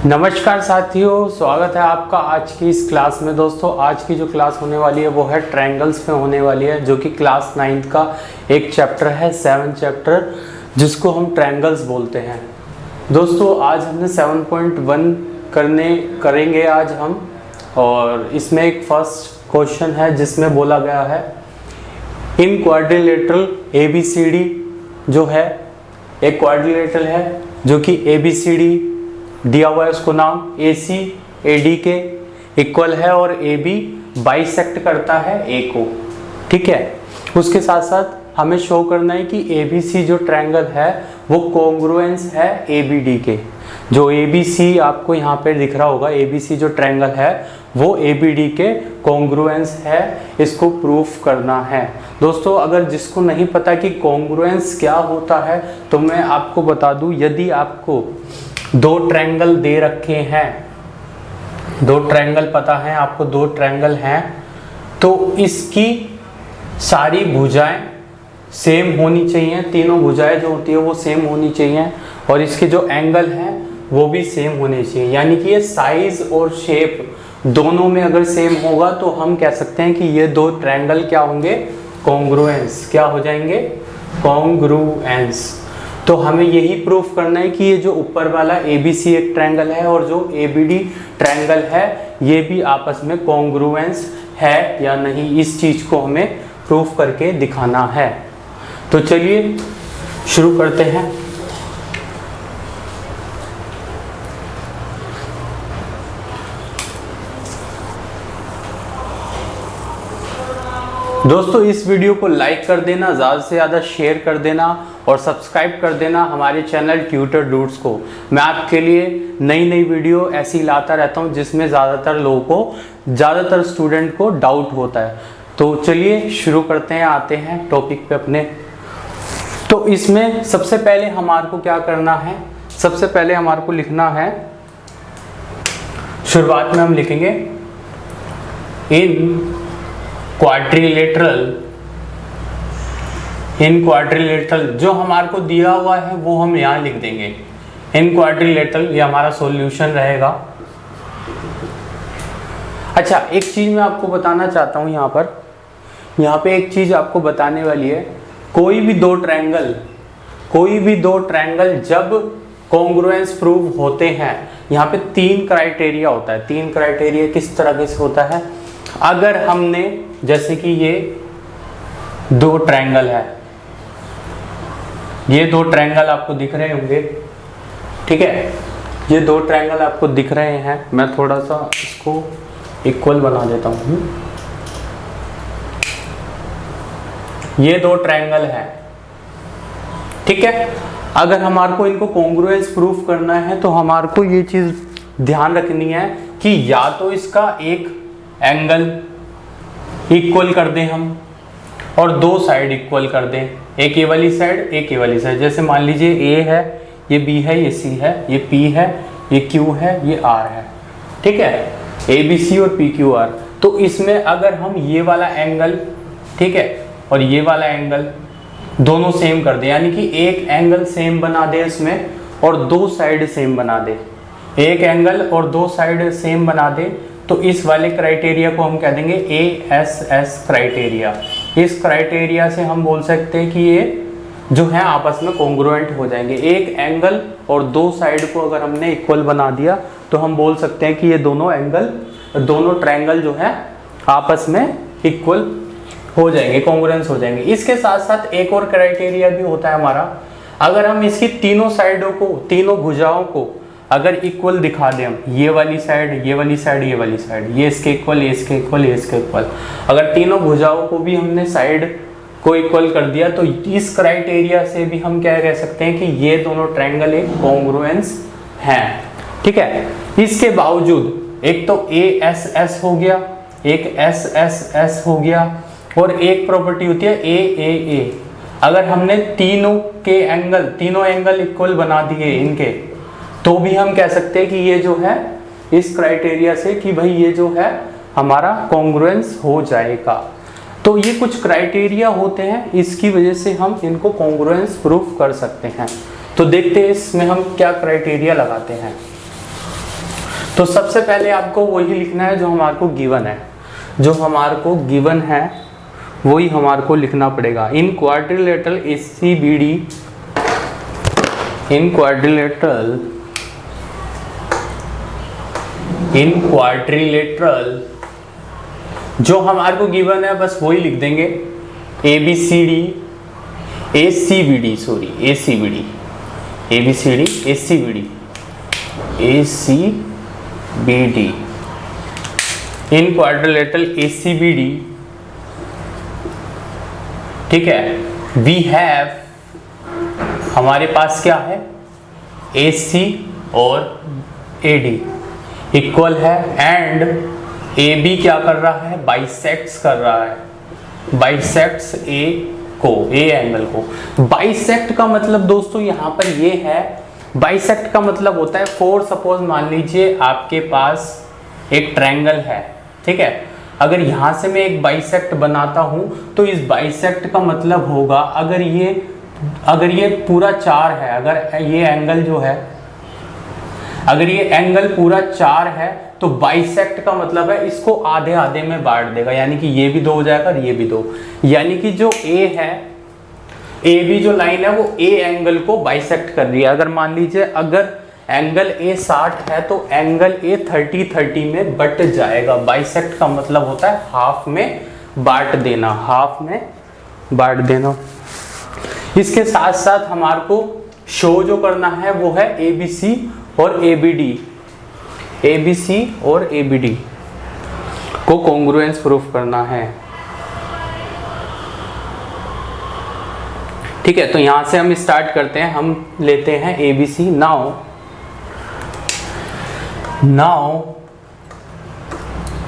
नमस्कार साथियों, स्वागत है आपका आज की इस क्लास में। दोस्तों आज की जो क्लास होने वाली है वो है ट्रायंगल्स पे होने वाली है, जो कि क्लास 9th का एक चैप्टर है, 7th चैप्टर, जिसको हम ट्रायंगल्स बोलते हैं। दोस्तों आज हमने 7.1 करेंगे आज हम, और इसमें एक फर्स्ट क्वेश्चन है जिसमें बोला गया है इन क्वाड्रिलेटरल ABCD जो है एक क्वाड्रिलेटरल है जो कि ABCD दिया हुआ है, उसको नाम AC AD के इक्वल है और AB बाइसेक्ट करता है A को। ठीक है, उसके साथ साथ हमें शो करना है कि ABC जो ट्रायंगल है वो कॉन्ग्रुएंस है ABD के। जो ABC आपको यहाँ पे दिख रहा होगा, ABC जो ट्रायंगल है वो ABD के कॉन्ग्रुएंस है, इसको प्रूफ करना है। दोस्तों अगर जिसको नहीं पता कि कॉन्ग्रुएंस क्या होता है तो मैं आपको बता दूं, यदि आपको दो ट्रायंगल दे रखे हैं, दो ट्रायंगल पता है आपको, दो ट्रायंगल हैं, तो इसकी सारी भुजाएं सेम होनी चाहिए, तीनों भुजाएं जो होती है वो सेम होनी चाहिए, और इसके जो एंगल हैं वो भी सेम होने चाहिए। यानी कि ये साइज और शेप दोनों में अगर सेम होगा तो हम कह सकते हैं कि ये दो ट्रायंगल क्या होंगे, कॉन्ग्रुएंस। क्या हो जाएंगे, कॉन्ग्रुएंस। तो हमें यही प्रूफ करना है कि ये जो ऊपर वाला ABC एक ट्रायंगल है और जो ABD ट्रायंगल है ये भी आपस में कॉन्ग्रुएंस है या नहीं, इस चीज को हमें प्रूफ करके दिखाना है। तो चलिए शुरू करते हैं। दोस्तों इस वीडियो को लाइक कर देना, ज़्यादा से ज़्यादा शेयर कर देना और सब्सक्राइब कर देना हमारे चैनल ट्यूटर डूड्स को। मैं आपके लिए नई नई वीडियो ऐसी लाता रहता हूं जिसमें ज़्यादातर लोगों को, ज़्यादातर स्टूडेंट को डाउट होता है। तो चलिए शुरू करते हैं, आते हैं टॉपिक पे अपने। तो इसमें सबसे पहले हमारे को क्या करना है, सबसे पहले हमारे को लिखना है, शुरुआत में हम लिखेंगे इन क्वाड्रिलेटरल जो हमारे को दिया हुआ है वो हम यहाँ लिख देंगे इन क्वाड्रिलेटरल, ये हमारा सॉल्यूशन रहेगा। अच्छा एक चीज मैं आपको बताना चाहता हूँ यहाँ पे एक चीज आपको बताने वाली है, कोई भी दो ट्रायंगल जब कॉन्ग्रुएंस प्रूव होते हैं, यहाँ पे तीन क्राइटेरिया होता है। तीन क्राइटेरिया किस तरह से होता है, अगर हमने जैसे कि ये दो ट्रायंगल है, ये दो ट्रायंगल आपको दिख रहे होंगे, ठीक है, ये दो ट्रायंगल आपको दिख रहे हैं। मैं थोड़ा सा इसको इक्वल बना देता हूँ। ये दो ट्रायंगल है, ठीक है। अगर हमारे को इनको कॉन्ग्रुएंस प्रूफ करना है तो हमारे को ये चीज ध्यान रखनी है कि या तो इसका एक एंगल इक्वल कर दें हम और दो साइड इक्वल कर दें, एक ये वाली साइड एक ये वाली साइड। जैसे मान लीजिए A है, ये B है, ये C है, ये P है, ये Q है, ये R है, ठीक है, ABC और PQR। तो इसमें अगर हम ये वाला एंगल, ठीक है, और ये वाला एंगल दोनों सेम कर दें, यानी कि एक एंगल सेम बना दे इसमें और दो साइड सेम बना दे, एक एंगल और दो साइड सेम बना दे, तो इस वाले क्राइटेरिया को हम कह देंगे ASS क्राइटेरिया। इस क्राइटेरिया से हम बोल सकते हैं कि ये जो है आपस में कॉन्ग्रुएंट हो जाएंगे। एक एंगल और दो साइड को अगर हमने इक्वल बना दिया तो हम बोल सकते हैं कि ये दोनों ट्रायंगल जो है आपस में इक्वल हो जाएंगे, कॉन्ग्रुएंस हो जाएंगे। इसके साथ साथ एक और क्राइटेरिया भी होता है हमारा, अगर हम इसकी तीनों साइडों को, तीनों भुजाओं को अगर इक्वल दिखा दें, हम ये वाली साइड, ये वाली साइड, ये वाली साइड, ये इसके इक्वल, ये इसके इक्वल, ये इसके इक्वल, अगर तीनों भुजाओं को भी हमने साइड को इक्वल कर दिया तो इस क्राइटेरिया से भी हम क्या कह सकते हैं कि ये दोनों ट्रायंगल एक कॉन्ग्रुएंस हैं, ठीक है। इसके बावजूद एक तो ASS हो गया, एक SSS हो गया, और एक प्रॉपर्टी होती है AAA। अगर हमने तीनों एंगल इक्वल बना दिए इनके, तो भी हम कह सकते हैं कि ये जो है इस क्राइटेरिया से कि भाई ये जो है हमारा कॉन्ग्रुएंस हो जाएगा। तो ये कुछ क्राइटेरिया होते हैं, इसकी वजह से हम इनको कॉन्ग्रुएंस प्रूफ कर सकते हैं। तो देखते हैं इसमें हम क्या क्राइटेरिया लगाते हैं। तो सबसे पहले आपको वही लिखना है जो हमारे को गिवन है, जो हमारे को गिवन है वही हमारे को लिखना पड़ेगा। इन क्वाड्रिलेटरल ACBD, इन क्वाड्रिलेटरल जो हमारे को गिवन है बस वही लिख देंगे। ABCD ACBD, sorry ACBD, ABCD ACBD, ACBD, इन क्वाड्रिलेटरल ACBD, ठीक है। वी हैव, हमारे पास क्या है, AC और AD इक्वल है, एंड AB क्या कर रहा है, बाइसेक्ट्स कर रहा है, बाइसेक्ट्स A को, A एंगल को। बाइसेक्ट का मतलब दोस्तों यहाँ पर ये है, बाइसेक्ट का मतलब होता है फॉर सपोज मान लीजिए आपके पास एक ट्रायंगल है, ठीक है। अगर यहाँ से मैं एक बाइसेक्ट बनाता हूँ तो इस बाइसेक्ट का मतलब होगा अगर ये पूरा 4 है, अगर ये एंगल जो है, अगर ये एंगल पूरा 4 है तो बाइसेक्ट का मतलब है इसको आधे आधे में बांट देगा, यानी कि ये भी 2 हो जाएगा और ये भी 2, यानी कि जो A है, AB जो लाइन है वो A एंगल को बाइसेक्ट कर रही है। अगर मान लीजिए अगर एंगल A 60 है तो एंगल A 30 में बट जाएगा। बाइसेक्ट का मतलब होता है हाफ में बांट देना, हाफ में बांट देना। इसके साथ साथ हमारे को शो जो करना है वो है ABC और ABD, ABC और ABD को कॉन्ग्रुएंस प्रूफ करना है, ठीक है। तो यहां से हम स्टार्ट करते हैं, हम लेते हैं ABC। Now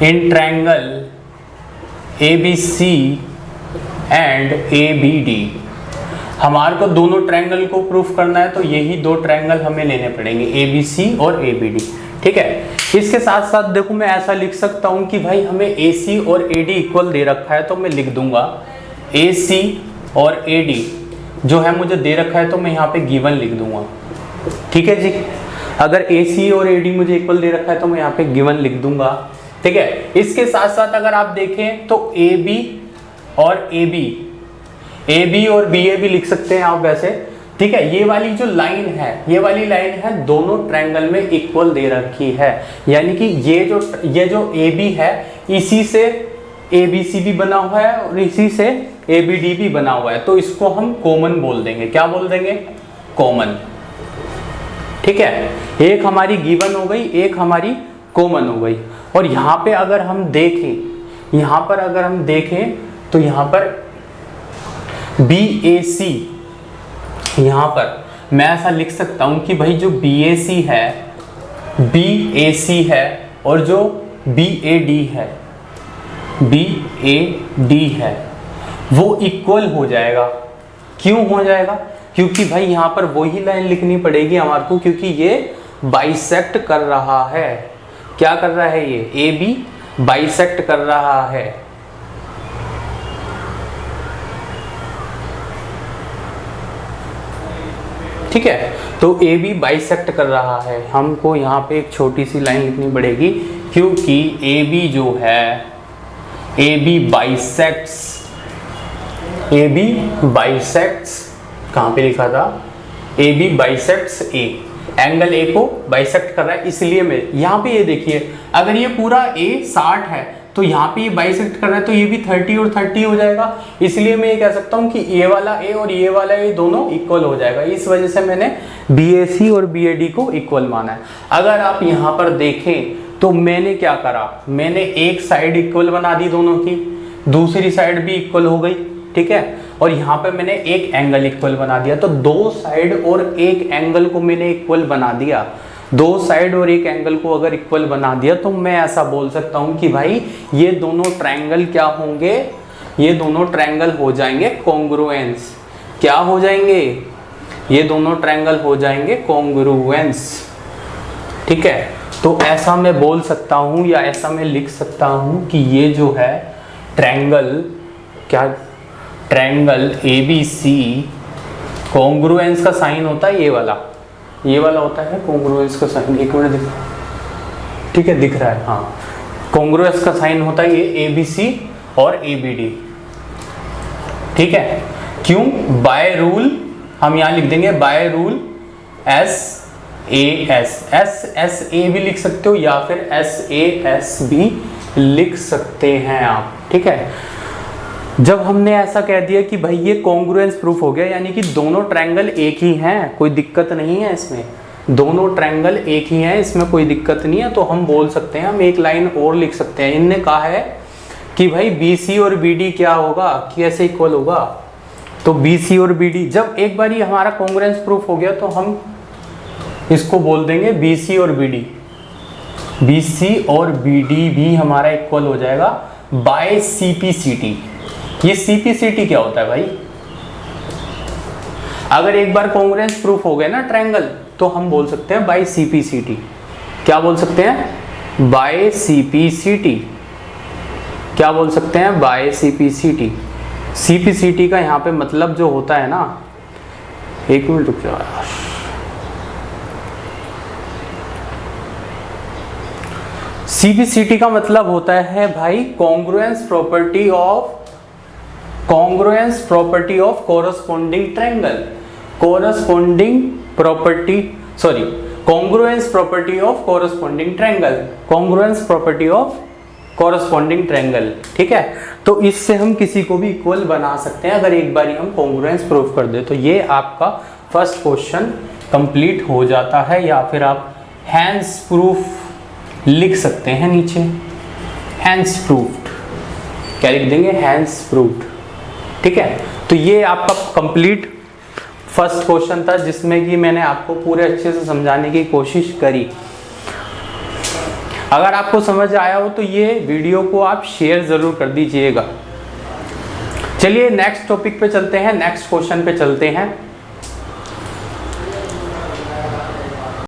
in triangle ABC and ABD, हमारे को दोनों ट्रायंगल को प्रूफ करना है तो यही 2 ट्रायंगल हमें लेने पड़ेंगे, ABC और ABD, ठीक है। इसके साथ साथ देखो मैं ऐसा लिख सकता हूं कि भाई हमें AC और AD इक्वल दे रखा है, तो मैं लिख दूंगा AC और AD जो है मुझे दे रखा है तो मैं यहाँ पे गिवन लिख दूंगा, ठीक है जी। अगर AC और AD मुझे इक्वल दे रखा है तो मैं यहाँ पे गिवन लिख दूंगा, ठीक है। इसके साथ साथ अगर आप देखें तो AB और AB और BA भी लिख सकते हैं आप वैसे, ठीक है। ये वाली जो लाइन है, ये वाली लाइन है दोनों ट्रायंगल में इक्वल दे रखी है, यानी कि ये जो AB है इसी से ABC भी बना हुआ है और इसी से ABD भी बना हुआ है, तो इसको हम कॉमन बोल देंगे। क्या बोल देंगे, कॉमन, ठीक है। एक हमारी गिवन हो गई, एक हमारी कॉमन हो गई। और यहाँ पे अगर हम देखें, यहाँ पर अगर हम देखें तो यहाँ पर BAC, यहाँ पर मैं ऐसा लिख सकता हूँ कि भाई जो BAC है और जो BAD है वो इक्वल हो जाएगा। क्यों हो जाएगा, क्योंकि भाई यहाँ पर वही लाइन लिखनी पड़ेगी हमारे को, क्योंकि ये बाइसेक्ट कर रहा है। क्या कर रहा है, ये AB बाइसेक्ट कर रहा है, ठीक है। तो AB बाइसेक्ट कर रहा है, हमको यहाँ पे एक छोटी सी लाइन लिखनी पड़ेगी, क्योंकि AB जो है AB बाइसेक्ट्स कहाँ पे लिखा था, AB bisects A, angle A को बाइसेक्ट कर रहा है। इसलिए मैं यहाँ पे ये देखिए, अगर ये पूरा A 60 है तो यहाँ पे ये बाइसेक्ट कर रहा है तो ये भी 30 और 30 हो जाएगा। इसलिए मैं ये कह सकता हूँ कि ये वाला A और ये वाला A दोनों इक्वल हो जाएगा। इस वजह से मैंने BAC और BAD को इक्वल माना है। अगर आप यहाँ पर देखें तो मैंने क्या करा, मैंने एक साइड इक्वल बना दी दोनों की, दूसरी साइड भी इक्वल हो गई, ठीक है। और यहाँ पे मैंने एक एंगल इक्वल बना दिया, तो 2 साइड और एक एंगल को मैंने इक्वल बना दिया। 2 साइड और एक एंगल को अगर इक्वल बना दिया तो मैं ऐसा बोल सकता हूँ कि भाई ये दोनों ट्रायंगल क्या होंगे, ये दोनों ट्रायंगल हो जाएंगे कॉन्ग्रुएंस। क्या हो जाएंगे, ये दोनों ट्रायंगल हो जाएंगे कॉन्ग्रुएंस, ठीक है। तो ऐसा मैं बोल सकता हूँ या ऐसा मैं लिख सकता हूँ कि ये जो है ट्रायंगल, क्या ट्रायंगल ABC कॉन्ग्रुएंस का साइन होता है ये वाला होता है कॉन्ग्रुएंस का साइन। एक मिनट देखो, ठीक है, दिख रहा है, हाँ। कॉन्ग्रुएंस का साइन होता है ये ABC और ABD, ठीक है। क्यों? बाय रूल, हम यहां लिख देंगे बाय रूल SAS, SSA भी लिख सकते हो या फिर SAS भी लिख सकते हैं आप, ठीक है। जब हमने ऐसा कह दिया कि भाई ये कॉन्ग्रुएंस प्रूफ हो गया, यानी कि दोनों ट्रायंगल एक ही हैं, कोई दिक्कत नहीं है इसमें, दोनों ट्रायंगल एक ही हैं, इसमें कोई दिक्कत नहीं है, तो हम बोल सकते हैं, हम एक लाइन और लिख सकते हैं। इनने कहा है कि भाई BC और BD क्या होगा, कैसे इक्वल होगा, तो BC और BD, जब एक बार ये हमारा कॉन्ग्रुएंस प्रूफ हो गया तो हम इसको बोल देंगे BC और BD, BC और BD भी हमारा इक्वल हो जाएगा बाय CPCT। ये CPCT क्या होता है भाई? अगर एक बार कॉन्ग्रुएंस प्रूफ हो गया ना ट्रायंगल, तो हम बोल सकते हैं बाय CPCT। क्या बोल सकते हैं? By CPCT। क्या बोल सकते हैं? By CPCT। CPCT का यहाँ पे मतलब जो होता है ना, एक मिनट रुक जाओ, CPCT का मतलब होता है भाई congruence property of corresponding triangle, congruence property of corresponding triangle, ठीक है। तो इससे हम किसी को भी इक्वल बना सकते हैं अगर एक बारी हम कॉन्ग्रुएंस प्रूफ कर दे। तो ये आपका फर्स्ट क्वेश्चन कंप्लीट हो जाता है, या फिर आप हैंस प्रूफ लिख सकते हैं नीचे, हैंस प्रूफ्ड, क्या लिख देंगे? हैंस प्रूफ्ड, ठीक है। तो ये आपका कंप्लीट फर्स्ट क्वेश्चन था, जिसमें कि मैंने आपको पूरे अच्छे से समझाने की कोशिश करी। अगर आपको समझ आया हो तो ये वीडियो को आप शेयर जरूर कर दीजिएगा। चलिए नेक्स्ट टॉपिक पे चलते हैं, नेक्स्ट क्वेश्चन पे चलते हैं।